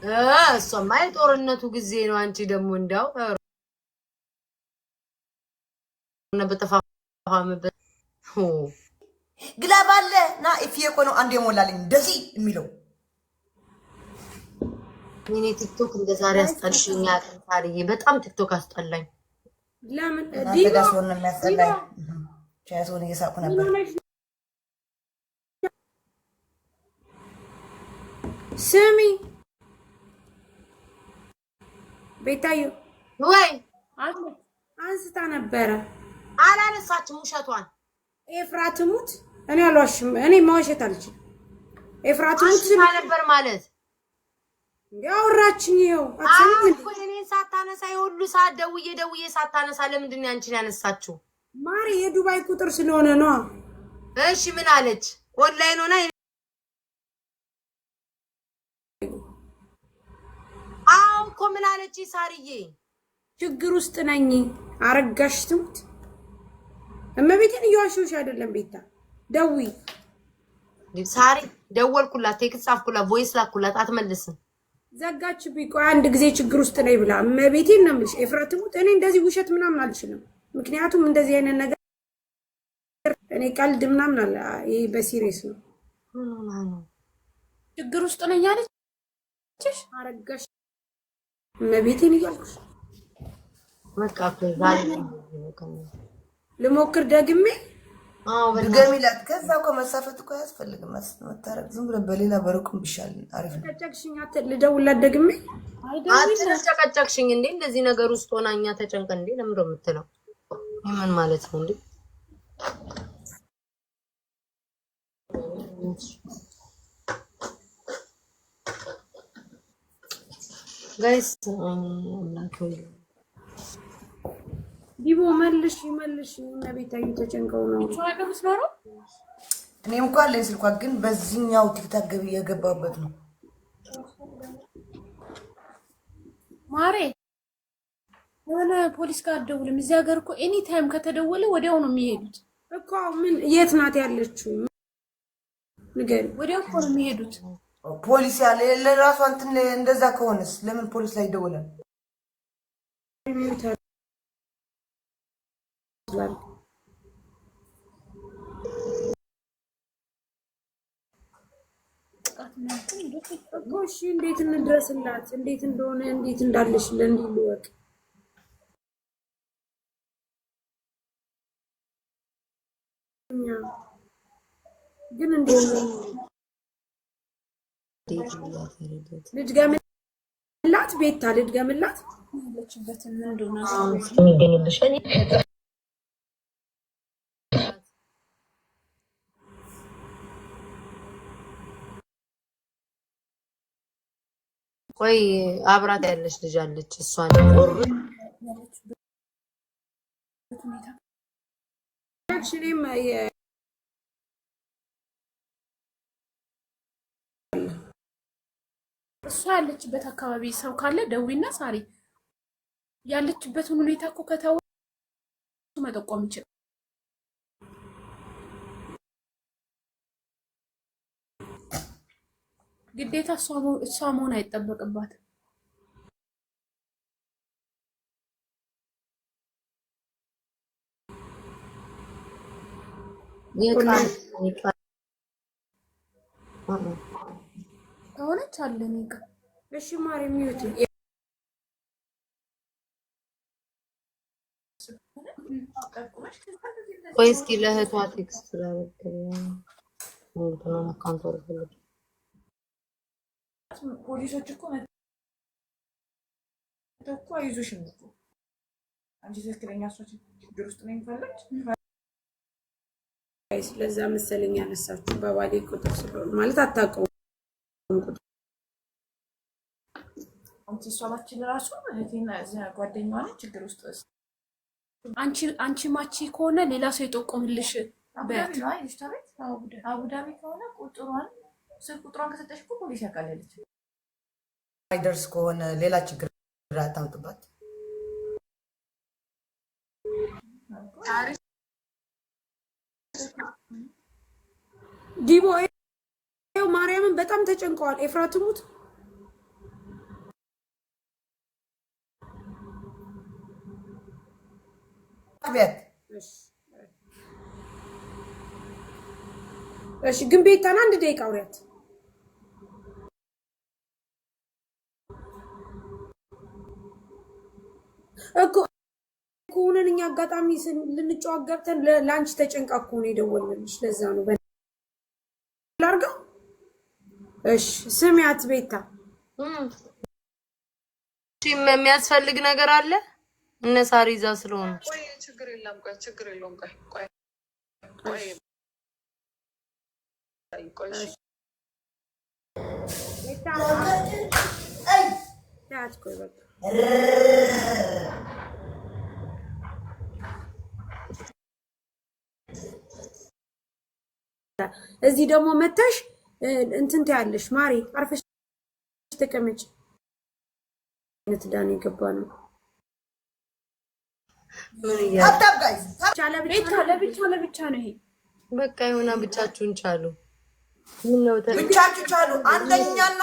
እሷማ የጦርነቱ ጊዜ ነው አንቺ ደግሞ እንዳው በተፋፋመበት ግላባለ ና ኢፊዬ እኮ ነው አንድ የሞላልኝ እንደዚህ የሚለው እኔ ቲክቶክ እንደዛሬ አስጠልሽኛ ታሪዬ በጣም ቲክቶክ አስጠላኝ ለምን ዲጋስ ሆነ የሚያስጠላኝ ቻያሶን እየሳቁ ነበር ስሚ ቤታዩ ወይ አንስታ ነበረ አላነሳችም ውሸቷን ኤፍራትሙት እኔ አልዋሽም እኔ ማዋሸት አልችልም ኤፍራትሙት ነበር ማለት ያወራችኝ ይኸው እኔን ሳታነሳ የሁሉ ሰዓት ደውዬ ሳታነሳ ለምንድን ነው አንቺን ያነሳችው ማሪ የዱባይ ቁጥር ስለሆነ ነው እሺ ምን አለች ኦንላይን ሆና አው እኮ ምን አለች ሳርዬ ችግር ውስጥ ነኝ አረጋሽ ትሙት እመቤቴን እየዋሸሁሽ አይደለም ቤታ ደውይ ሳሪ ደወልኩላት ቴክስት ጻፍኩላት ቮይስ ላኩላት አትመልስም ዘጋችብኝ ቆይ አንድ ጊዜ ችግር ውስጥ ነኝ ብላ እመቤቴን ነው የምልሽ ኤፍራትሙት እኔ እንደዚህ ውሸት ምናምን አልችልም ምክንያቱም እንደዚህ አይነት ነገር እኔ ቀልድ ምናምን አለ ይሄ በሲሪየስ ነው ችግር ውስጥ ነኝ አለችሽ አረጋሽ እመቤቴን እያልኩሽ በቃ ዛሬ ልሞክር ደግሜ ድገሚላት ከዛ እኮ መሳፈጥ እኮ አያስፈልግም መታረቅ ዝም ብለ በሌላ በሩቅም ቢሻል አሪፍ ነው ተጨቅሽኝ ልደውላት ደግሜ አትጨቀጨቅሽኝ እንዴ እንደዚህ ነገር ውስጥ ሆናኛ ተጨንቀ እንዴ ለምን ነው የምትለው ምን ማለት ነው እንዴ ጋይስ ዲቦ መልሽ እና ቤታዩ ተጨንቀው ነው እኔም እንኳን አለኝ ስልኳ ግን በዚህኛው ቲክታክ ገቢ የገባበት ነው ማሬ ወለ ፖሊስ ጋር ደውልም እዚህ ሀገር እኮ ኤኒ ታይም ከተደወለ ወዲያው ነው የሚሄዱት እኮ ምን የት ናት ያለችው ንገሪ ወዲያው እኮ ነው የሚሄዱት ፖሊስ ያለ ለራሱ እንትን እንደዛ ከሆነስ ለምን ፖሊስ ላይ ደውላል እሺ እንዴት እንድረስላት እንዴት እንደሆነ እንዴት እንዳለሽ ለንዲልወቅ ግን እንዴት ልድገምላት ቤታ ልድገምላት ያለችበትን እንደሆነ የሚገኝልሽ እኔ ቆይ አብራት ያለች ልጅ አለች እሷን አክቹሊም እሷ ያለችበት አካባቢ ሰው ካለ ደዊና ሳሪ ያለችበትን ሁኔታ እኮ ከታወ መጠቆም ይችላል ግዴታ እሷ መሆን አይጠበቅባትም ከሆነች አለ ነጋ እሺ ማሪ ሚዩት ቆይ እስኪ ለእህቷ ቴክስት ላደርግልኝ ነው አካውንት ወርፈልግ ፖሊሶች እኮ ተቆ አይዞሽም እኮ አንቺ ትክክለኛ ሰው ችግር ውስጥ ነው የሚፈልግ ስለዛ መሰለኝ ያነሳችሁ በባሌ ቁጥር ስለሆነ ማለት አታውቀውም ቁጥር አንቺ ሷባችን ራሱ እህቴና ጓደኛዋ ነች ችግር ውስጥ አንቺ ማቺ ከሆነ ሌላ ሰው ይጠቆምልሽ በት ነው አይሽታበት አቡዳቢ ከሆነ ቁጥሯን ከሰጠሽ እኮ ፖሊስ ያቃለለች አይደርስ ከሆነ ሌላ ችግር አታውጥባት ዲቦ ማርያምን በጣም ተጨንቀዋል ኤፍራትሙት ቤት እሺ ግን ቤታና አንድ ደቂቃ አውሪያት እኮ ኮነኛ አጋጣሚ ልንጫወት ገብተን ላንቺ ተጨንቃ እኮ ነው የደወልንልሽ ለዛ ነው ላርጋው እሺ ስሚያት ቤታ የሚያስፈልግ ነገር አለ እነ ሳሪዛ ስለሆነ ቆይ ችግር የለም ቆይ ቤታ ያት ቆይ በቃ እዚህ ደግሞ መተሽ እንትን ታያለሽ ማሪ አርፈሽ ተቀመጭ ነትዳን ይገባል ምን ታፕ ጋይስ ለብቻ ነው ይሄ በቃ ይሆና ብቻችሁን ቻሉ ምን ነው ብቻችሁ ቻሉ አንደኛና